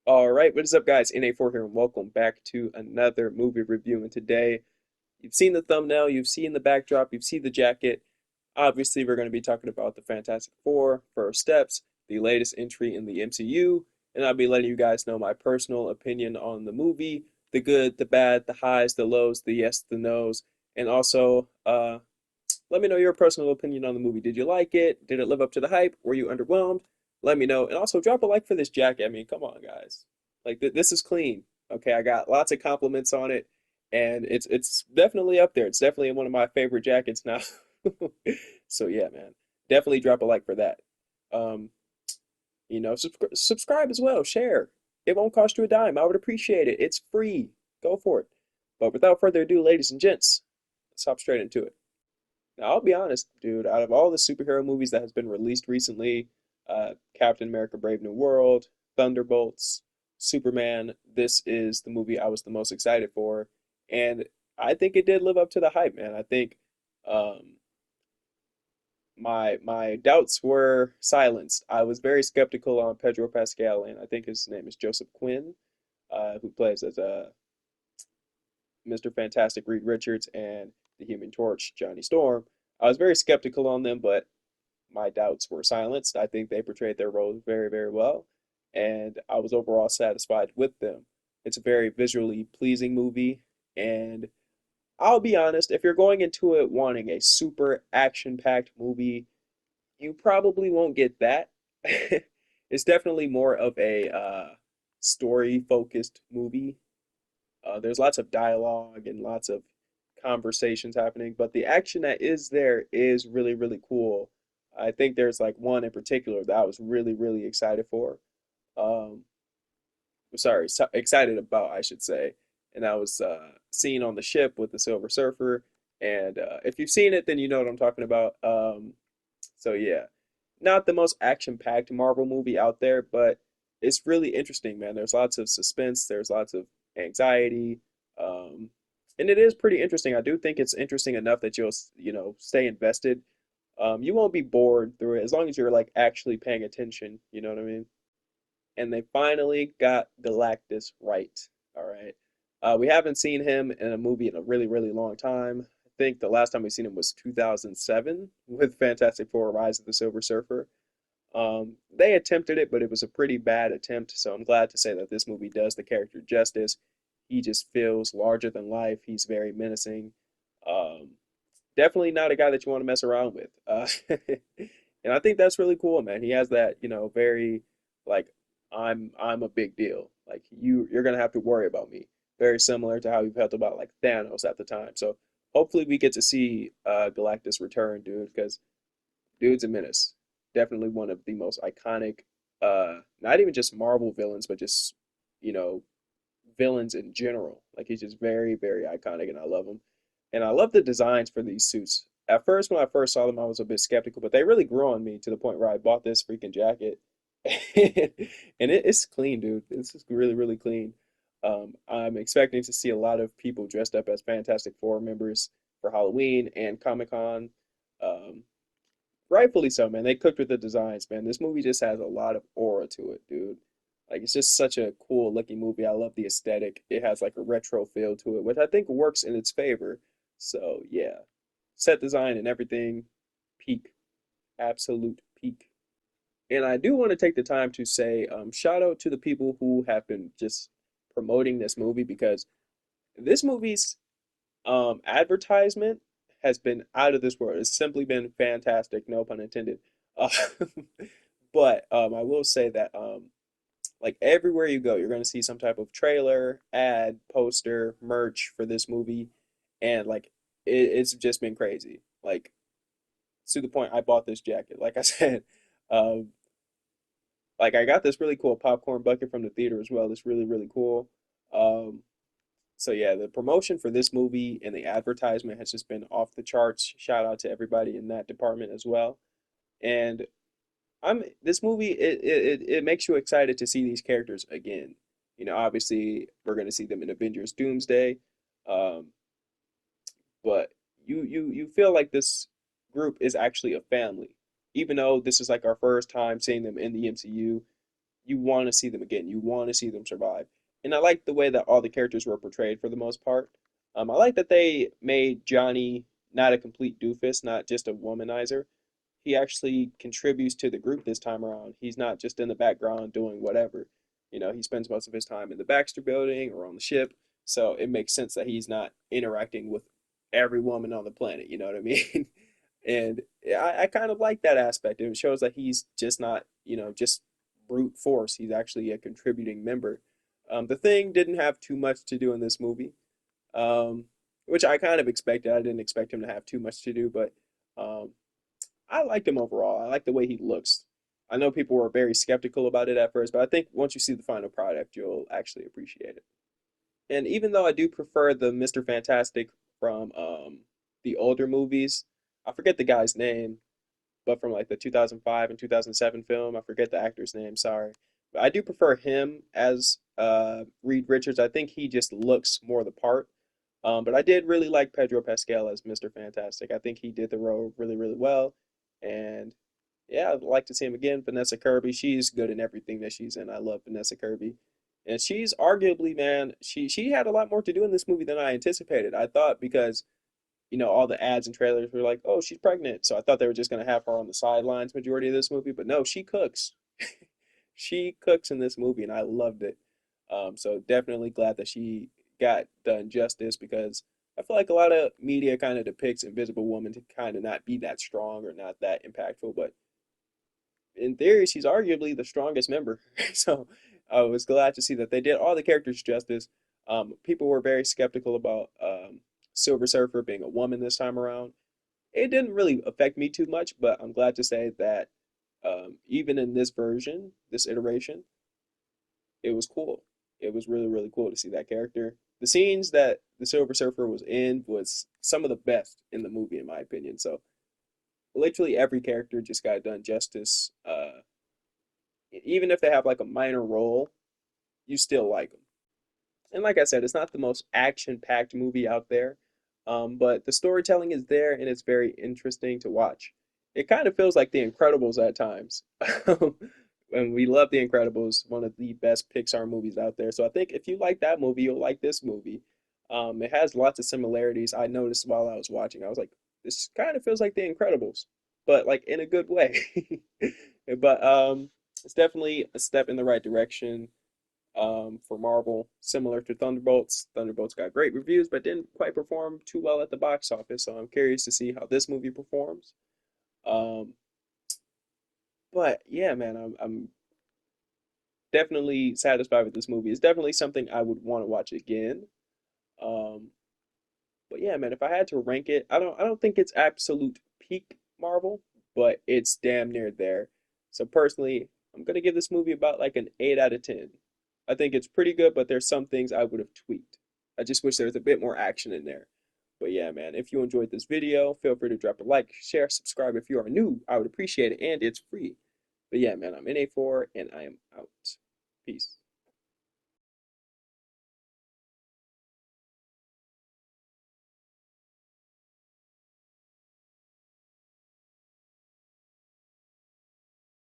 All right, what is up, guys? NA4 here, and welcome back to another movie review. And today, you've seen the thumbnail, you've seen the backdrop, you've seen the jacket. Obviously, we're going to be talking about the Fantastic Four, First Steps, the latest entry in the MCU, and I'll be letting you guys know my personal opinion on the movie, the good, the bad, the highs, the lows, the yes, the no's, and also let me know your personal opinion on the movie. Did you like it? Did it live up to the hype? Were you underwhelmed? Let me know. And also drop a like for this jacket. I mean, come on, guys. Like this is clean. Okay, I got lots of compliments on it, and it's definitely up there. It's definitely one of my favorite jackets now. So yeah, man, definitely drop a like for that. Um, subscribe as well. Share. It won't cost you a dime. I would appreciate it. It's free. Go for it. But without further ado, ladies and gents, let's hop straight into it. Now, I'll be honest, dude, out of all the superhero movies that has been released recently, Captain America Brave New World, Thunderbolts, Superman, this is the movie I was the most excited for. And I think it did live up to the hype, man. I think um, my doubts were silenced. I was very skeptical on Pedro Pascal, and I think his name is Joseph Quinn, who plays as Mr. Fantastic Reed Richards and the Human Torch Johnny Storm. I was very skeptical on them, but my doubts were silenced. I think they portrayed their roles very, very well, and I was overall satisfied with them. It's a very visually pleasing movie, and I'll be honest, if you're going into it wanting a super action-packed movie, you probably won't get that. It's definitely more of a story-focused movie. There's lots of dialogue and lots of conversations happening, but the action that is there is really, really cool. I think there's like one in particular that I was really, really excited for. Um, sorry, excited about, I should say. And that was seen on the ship with the Silver Surfer. And if you've seen it, then you know what I'm talking about. So yeah, not the most action-packed Marvel movie out there, but it's really interesting, man. There's lots of suspense, there's lots of anxiety, um, and it is pretty interesting. I do think it's interesting enough that you'll stay invested. You won't be bored through it as long as you're like actually paying attention. You know what I mean? And they finally got Galactus right. All right. We haven't seen him in a movie in a really, really long time. I think the last time we seen him was 2007 with Fantastic Four: Rise of the Silver Surfer. They attempted it, but it was a pretty bad attempt. So I'm glad to say that this movie does the character justice. He just feels larger than life. He's very menacing. Um, Definitely not a guy that you want to mess around with. And I think that's really cool, man. He has that, very like I'm a big deal. Like you're gonna have to worry about me. Very similar to how we felt about like Thanos at the time. So hopefully we get to see Galactus return, dude, because dude's a menace. Definitely one of the most iconic, not even just Marvel villains, but just, you know, villains in general. Like he's just very, very iconic, and I love him. And I love the designs for these suits. At first, when I first saw them, I was a bit skeptical, but they really grew on me to the point where I bought this freaking jacket. And it's clean, dude. This is really, really clean. I'm expecting to see a lot of people dressed up as Fantastic Four members for Halloween and Comic-Con. Um, Rightfully so, man. They cooked with the designs, man. This movie just has a lot of aura to it, dude. Like it's just such a cool looking movie. I love the aesthetic. It has like a retro feel to it, which I think works in its favor. So yeah, set design and everything, peak, absolute peak. And I do want to take the time to say, shout out to the people who have been just promoting this movie because this movie's advertisement has been out of this world. It's simply been fantastic, no pun intended. Uh, but I will say that like everywhere you go, you're going to see some type of trailer, ad, poster, merch for this movie, and like it's just been crazy. Like to the point, I bought this jacket. Like I said, um, like I got this really cool popcorn bucket from the theater as well. It's really really cool. Um, so yeah, the promotion for this movie and the advertisement has just been off the charts. Shout out to everybody in that department as well. And I'm this movie it makes you excited to see these characters again. Obviously we're gonna see them in Avengers Doomsday, um, but you feel like this group is actually a family, even though this is like our first time seeing them in the MCU. you want to see them again. You want to see them survive. And I like the way that all the characters were portrayed for the most part. I like that they made Johnny not a complete doofus, not just a womanizer. He actually contributes to the group this time around. He's not just in the background doing whatever. He spends most of his time in the Baxter building or on the ship. So it makes sense that he's not interacting with every woman on the planet. You know what I mean? And I kind of like that aspect. It shows that he's just not, just brute force. He's actually a contributing member. The Thing didn't have too much to do in this movie, um, which I kind of expected. I didn't expect him to have too much to do, but um, I liked him overall. I like the way he looks. I know people were very skeptical about it at first, but I think once you see the final product, you'll actually appreciate it. And even though I do prefer the Mr. Fantastic from the older movies, I forget the guy's name, but from like the 2005 and 2007 film, I forget the actor's name, sorry. But I do prefer him as Reed Richards. I think he just looks more the part. But I did really like Pedro Pascal as Mr. Fantastic. I think he did the role really, really well. And yeah, I'd like to see him again. Vanessa Kirby, she's good in everything that she's in. I love Vanessa Kirby. And she's arguably, man, she had a lot more to do in this movie than I anticipated. I thought because, all the ads and trailers were like, oh, she's pregnant. So I thought they were just going to have her on the sidelines majority of this movie. But no, she cooks. She cooks in this movie, and I loved it. So definitely glad that she got done justice because I feel like a lot of media kind of depicts Invisible Woman to kind of not be that strong or not that impactful. But in theory, she's arguably the strongest member. So I was glad to see that they did all the characters justice. People were very skeptical about Silver Surfer being a woman this time around. It didn't really affect me too much, but I'm glad to say that even in this version, this iteration, it was cool. It was really, really cool to see that character. The scenes that the Silver Surfer was in was some of the best in the movie, in my opinion. So literally every character just got done justice. Even if they have like a minor role, you still like them. And like I said, it's not the most action-packed movie out there, but the storytelling is there and it's very interesting to watch. It kind of feels like The Incredibles at times. And we love The Incredibles, one of the best Pixar movies out there. So I think if you like that movie, you'll like this movie. It has lots of similarities. I noticed while I was watching. I was like, this kind of feels like The Incredibles, but like in a good way. But it's definitely a step in the right direction for Marvel, similar to Thunderbolts. Thunderbolts got great reviews, but didn't quite perform too well at the box office. So I'm curious to see how this movie performs. Um, but yeah, man, I'm definitely satisfied with this movie. It's definitely something I would want to watch again. Um, but yeah, man, if I had to rank it, I don't think it's absolute peak Marvel, but it's damn near there. So personally, I'm gonna give this movie about like an 8 out of 10. I think it's pretty good, but there's some things I would have tweaked. I just wish there was a bit more action in there. But yeah, man, if you enjoyed this video, feel free to drop a like, share, subscribe if you are new. I would appreciate it, and it's free. But yeah, man, I'm NA4, and I am out. Peace.